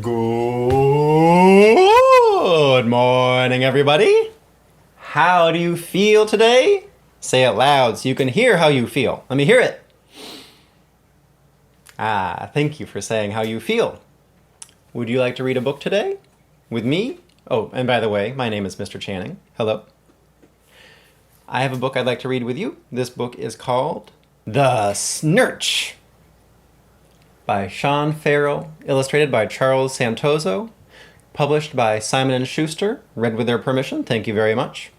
Good morning, everybody. How do you feel today? Say it loud so you can hear how you feel. Let me hear it. Thank you for saying how you feel. Would you like to read a book today? With me? Oh, and by the way, my name is Mr. Channing. Hello. I have a book I'd like to read with you. This book is called The SNURTCH by Sean Ferrell, illustrated by Charles Santoso, published by Simon Schuster, read with their permission. Thank you very much.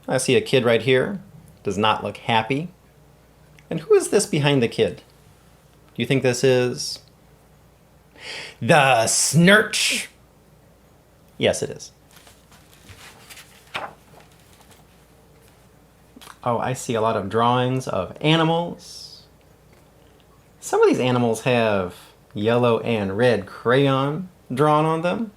I see a kid right here. Does not look happy. And who is this behind the kid? Do you think this is the SNURTCH? Yes, it is. Oh, I see a lot of drawings of animals. Some of these animals have yellow and red crayon drawn on them.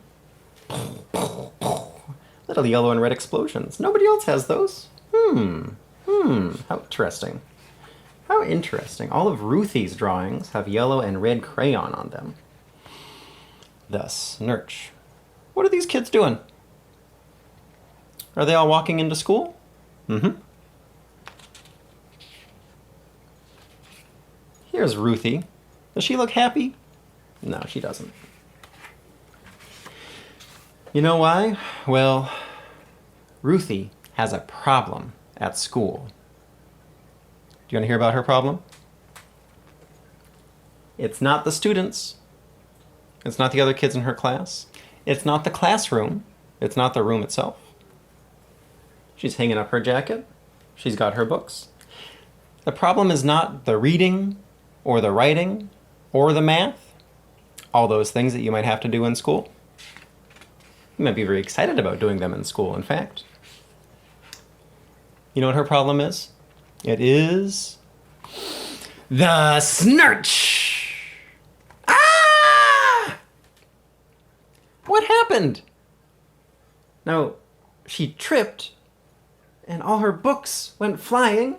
Little yellow and red explosions. Nobody else has those. How interesting. How interesting. All of Ruthie's drawings have yellow and red crayon on them. The SNURTCH. What are these kids doing? Are they all walking into school? Here's Ruthie. Does she look happy? No, she doesn't. You know why? Well, Ruthie has a problem at school. Do you want to hear about her problem? It's not the students. It's not the other kids in her class. It's not the classroom. It's not the room itself. She's hanging up her jacket. She's got her books. The problem is not the reading or the writing or the math, all those things that you might have to do in school. You might be very excited about doing them in school, in fact. You know what her problem is? It is the SNURTCH. Ah! What happened? Now, she tripped and all her books went flying.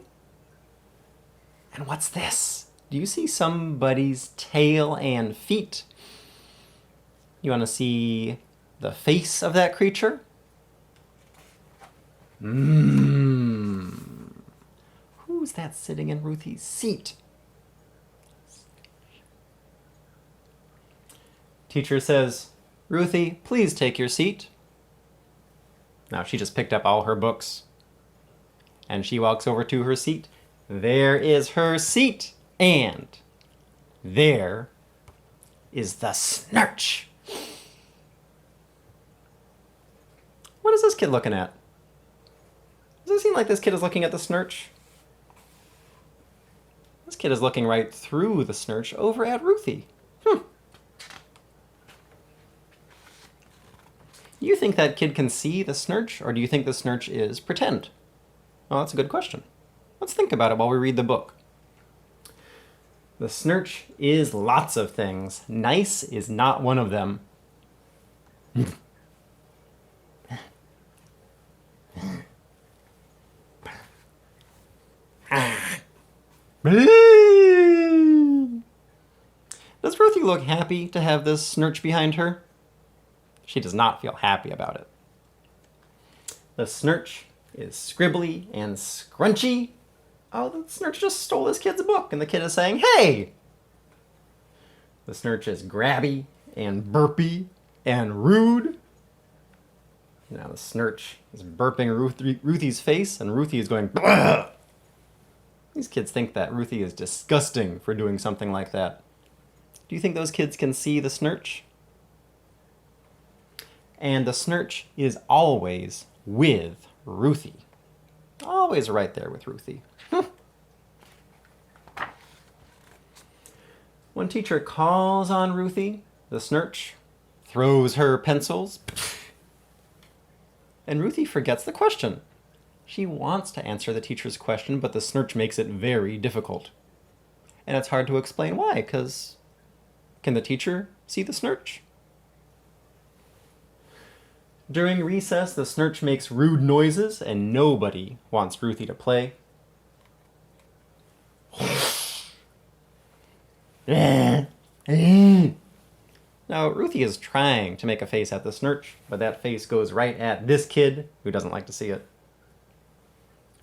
And what's this? Do you see somebody's tail and feet? You want to see the face of that creature? Who's that sitting in Ruthie's seat? Teacher says, "Ruthie, please take your seat." Now she just picked up all her books. And she walks over to her seat. There is her seat. And there is the SNURTCH. What is this kid looking at? Does it seem like this kid is looking at the SNURTCH? This kid is looking right through the SNURTCH over at Ruthie. Do you think that kid can see the SNURTCH, or do you think the SNURTCH is pretend? Well, that's a good question. Let's think about it while we read the book. The SNURTCH is lots of things. Nice is not one of them. Does Ruthie look happy to have this SNURTCH behind her? She does not feel happy about it. The SNURTCH is scribbly and scrunchy. Oh, the SNURTCH just stole this kid's book, and the kid is saying, "Hey!" The SNURTCH is grabby and burpy and rude. Now the SNURTCH is burping Ruthie's face, and Ruthie is going, "Bleh!" These kids think that Ruthie is disgusting for doing something like that. Do you think those kids can see the SNURTCH? And the SNURTCH is always with Ruthie. Always right there with Ruthie. When teacher calls on Ruthie, the SNURTCH throws her pencils, and Ruthie forgets the question. She wants to answer the teacher's question, but the SNURTCH makes it very difficult. And it's hard to explain why, because can the teacher see the SNURTCH? During recess, the SNURTCH makes rude noises, and nobody wants Ruthie to play. Now, Ruthie is trying to make a face at the snurch, but that face goes right at this kid who doesn't like to see it.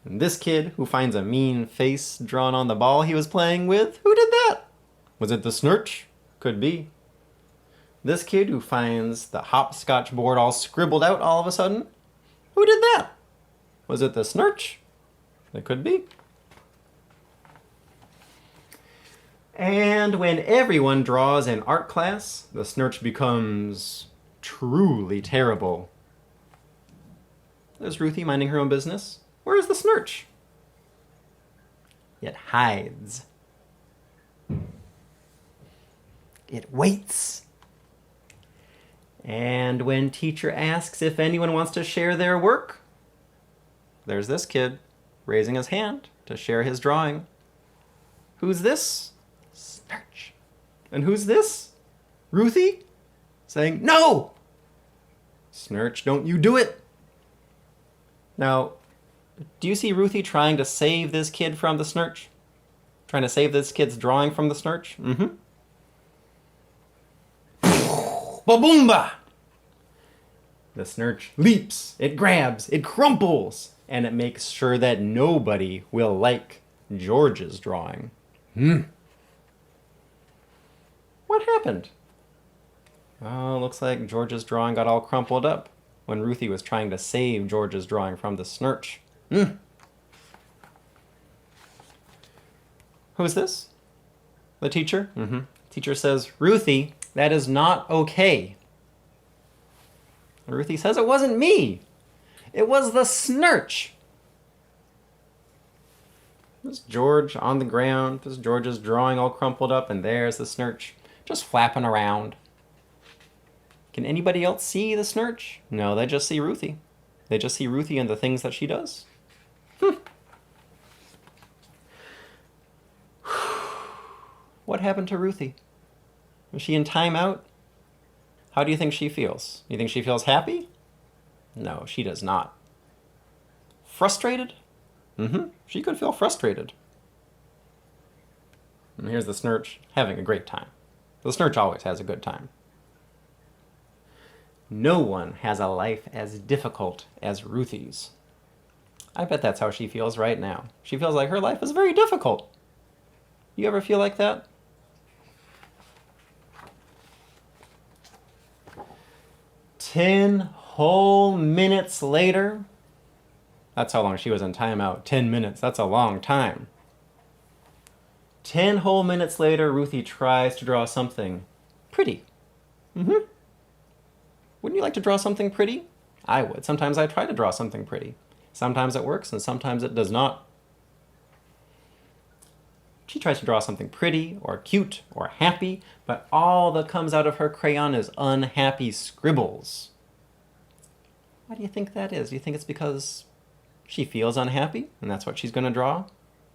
And this kid who finds a mean face drawn on the ball he was playing with, who did that? Was it the snurch? Could be. This kid who finds the hopscotch board all scribbled out all of a sudden, who did that? Was it the snurch? It could be. And when everyone draws in art class, the snurch becomes truly terrible. There's Ruthie minding her own business. Where is the snurch? It hides. It waits. And when teacher asks if anyone wants to share their work, there's this kid raising his hand to share his drawing. Who's this? SNURTCH. And who's this? Ruthie? Saying, no! SNURTCH, don't you do it! Now, do you see Ruthie trying to save this kid from the snurch? Trying to save this kid's drawing from the snurch? Mm-hmm. Ba-boomba! The snurch leaps, it grabs, it crumples, and it makes sure that nobody will like George's drawing. What happened? Oh, looks like George's drawing got all crumpled up when Ruthie was trying to save George's drawing from the snurch. Who's this? The teacher? Teacher says, Ruthie, that is not okay. And Ruthie says, it wasn't me. It was the snurch. There's George on the ground. There's George's drawing all crumpled up, and there's the snurch just flapping around. Can anybody else see the snurch? No, they just see Ruthie. They just see Ruthie and the things that she does. What happened to Ruthie? Was she in timeout? How do you think she feels? You think she feels happy? No, she does not. Frustrated? She could feel frustrated. And here's the snurch having a great time. The snurch always has a good time. No one has a life as difficult as Ruthie's. I bet that's how she feels right now. She feels like her life is very difficult. You ever feel like that? Ten whole minutes later. That's how long she was in timeout. 10 minutes. That's a long time. 10 whole minutes later, Ruthie tries to draw something pretty. Wouldn't you like to draw something pretty? I would. Sometimes I try to draw something pretty. Sometimes it works and sometimes it does not. She tries to draw something pretty or cute or happy, but all that comes out of her crayon is unhappy scribbles. Why do you think that is? Do you think it's because she feels unhappy and that's what she's going to draw?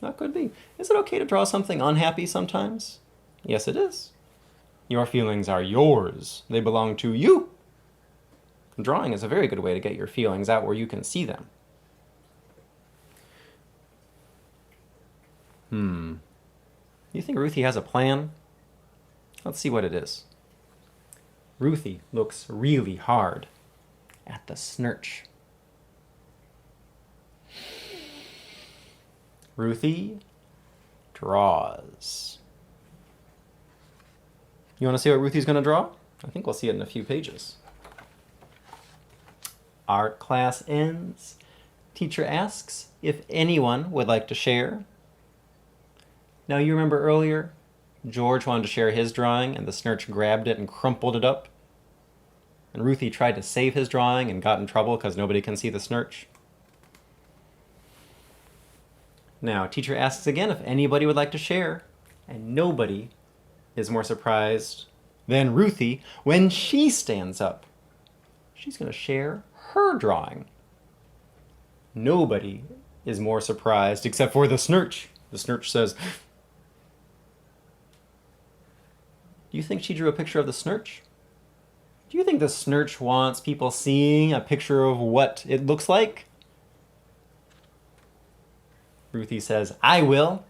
That could be. Is it okay to draw something unhappy sometimes? Yes, it is. Your feelings are yours. They belong to you. Drawing is a very good way to get your feelings out where you can see them. You think Ruthie has a plan? Let's see what it is. Ruthie looks really hard at the snurch. Ruthie draws. You want to see what Ruthie's going to draw? I think we'll see it in a few pages. Art class ends. Teacher asks if anyone would like to share. Now you remember earlier, George wanted to share his drawing and the snurch grabbed it and crumpled it up. And Ruthie tried to save his drawing and got in trouble because nobody can see the snurch. Now teacher asks again if anybody would like to share. And nobody is more surprised than Ruthie when she stands up. She's going to share her drawing. Nobody is more surprised except for the snurch. The snurch says, do you think she drew a picture of the snurch? Do you think the snurch wants people seeing a picture of what it looks like? Ruthie says, I will.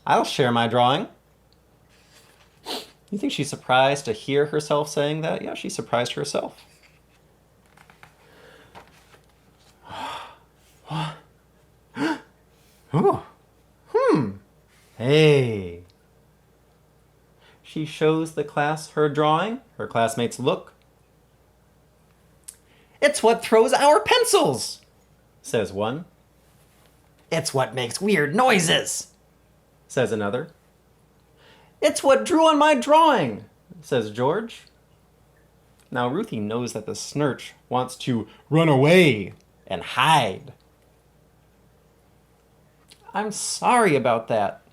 I'll share my drawing. You You think she's surprised to hear herself saying that? Yeah, she's surprised herself. Oh. Hey. She shows the class her drawing. Her classmates look. It's what throws our pencils, says one. It's what makes weird noises, says another. It's what drew on my drawing, says George. Now Ruthie knows that the snurch wants to run away and hide. I'm sorry about that,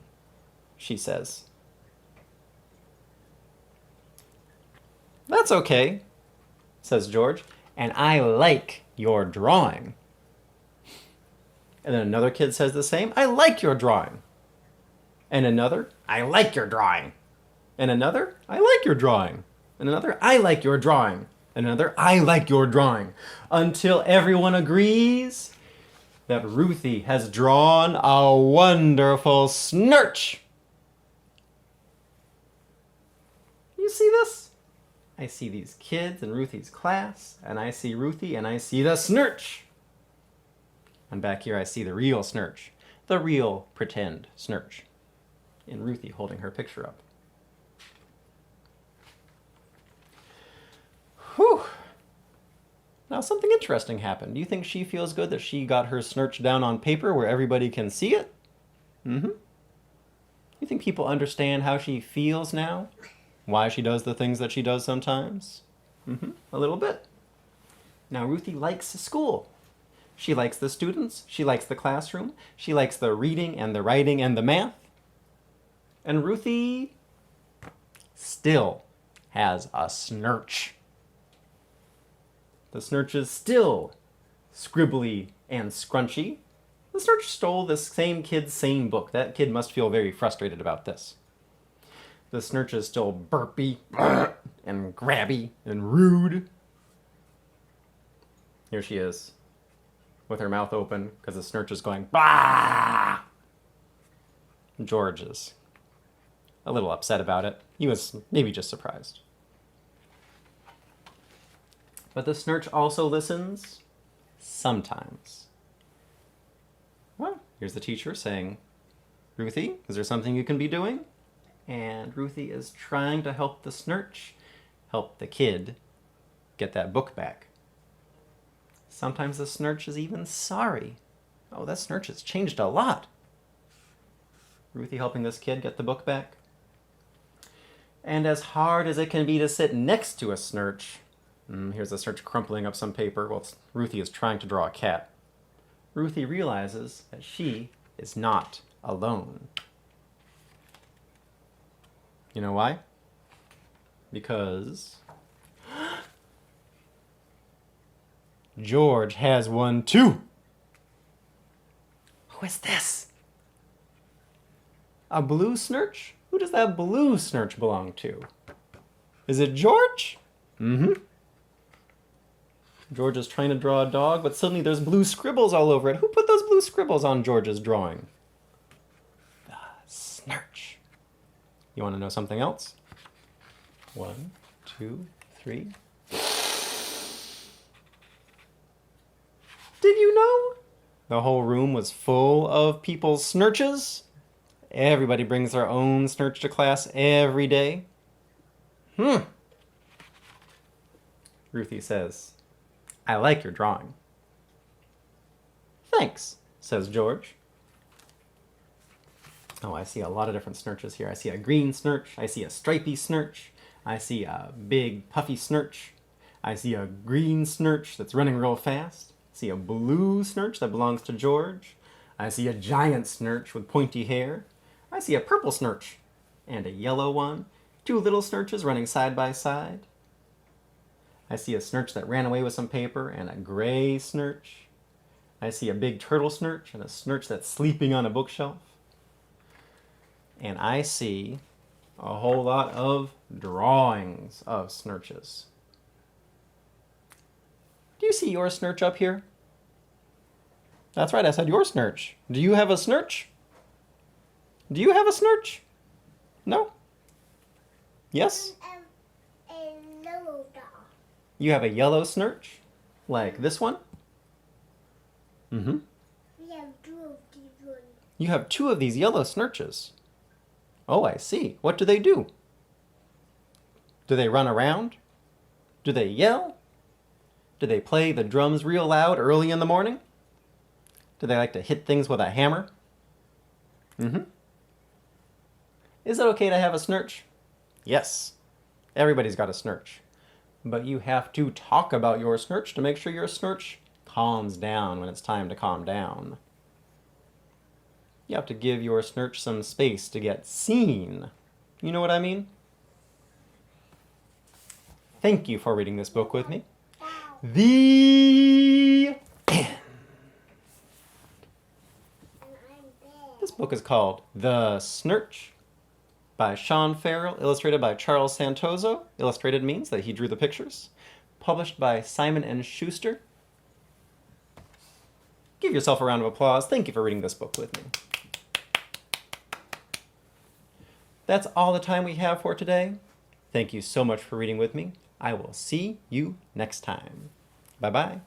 she says. That's okay, says George, and I like your drawing. And then another kid says the same, I like your drawing. And another, I like your drawing. And another, I like your drawing. And another, I like your drawing. And another, I like your drawing. Until everyone agrees that Ruthie has drawn a wonderful snurch. You see this? I see these kids in Ruthie's class, and I see Ruthie, and I see the snurch. And back here I see the real snurch, the real pretend snurch, in Ruthie holding her picture up. Whew. Now something interesting happened. Do you think she feels good that she got her snurch down on paper where everybody can see it? You think people understand how she feels now? Why she does the things that she does sometimes? A little bit. Now Ruthie likes school. She likes the students. She likes the classroom. She likes the reading and the writing and the math. And Ruthie still has a snurch. The snurch is still scribbly and scrunchy. The snurch stole this same kid's same book. That kid must feel very frustrated about this. The snurch is still burpy and grabby and rude. Here she is, with her mouth open, because the snurch is going, bah! George is a little upset about it. He was maybe just surprised. But the snurch also listens sometimes. Well, here's the teacher saying, Ruthie, is there something you can be doing? And Ruthie is trying to help the snurch, help the kid get that book back. Sometimes the snurch is even sorry. Oh, that snurch has changed a lot. Ruthie helping this kid get the book back. And as hard as it can be to sit next to a snurch, here's the snurch crumpling up some paper while Ruthie is trying to draw a cat. Ruthie realizes that she is not alone. You know why? Because George has one too. Who is this? A blue snurch? Who does that blue snurch belong to? Is it George? George is trying to draw a dog, but suddenly there's blue scribbles all over it. Who put those blue scribbles on George's drawing? The snurch. You want to know something else? 1, 2, 3. Did you know? The whole room was full of people's snurches. Everybody brings their own snurch to class every day. Ruthie says, I like your drawing. Thanks, says George. Oh, I see a lot of different snurches here. I see a green snurch. I see a stripy snurch. I see a big puffy snurch. I see a green snurch that's running real fast. I see a blue snurch that belongs to George. I see a giant snurch with pointy hair. I see a purple snurch and a yellow one. 2 little snurches running side by side. I see a snurch that ran away with some paper and a gray snurch. I see a big turtle snurch and a snurch that's sleeping on a bookshelf. And I see a whole lot of drawings of snurches. Do you see your snurch up here? That's right, I said your snurch. Do you have a snurch? Do you have a snurch? No? Yes? A yellow doll. You have a yellow snurch? Like this one? Mm-hmm. We have two of these ones. You have two of these yellow snurches. Oh, I see. What do they do? Do they run around? Do they yell? Do they play the drums real loud early in the morning? Do they like to hit things with a hammer? Mm-hmm. Is it okay to have a snurch? Yes. Everybody's got a snurch. But you have to talk about your snurch to make sure your snurch calms down when it's time to calm down. You have to give your snurch some space to get seen. You know what I mean? Thank you for reading this book with me. The end. This book is called The SNURTCH by Sean Ferrell, illustrated by Charles Santoso. Illustrated means that he drew the pictures. Published by Simon Schuster. Give yourself a round of applause. Thank you for reading this book with me. That's all the time we have for today. Thank you so much for reading with me. I will see you next time. Bye-bye.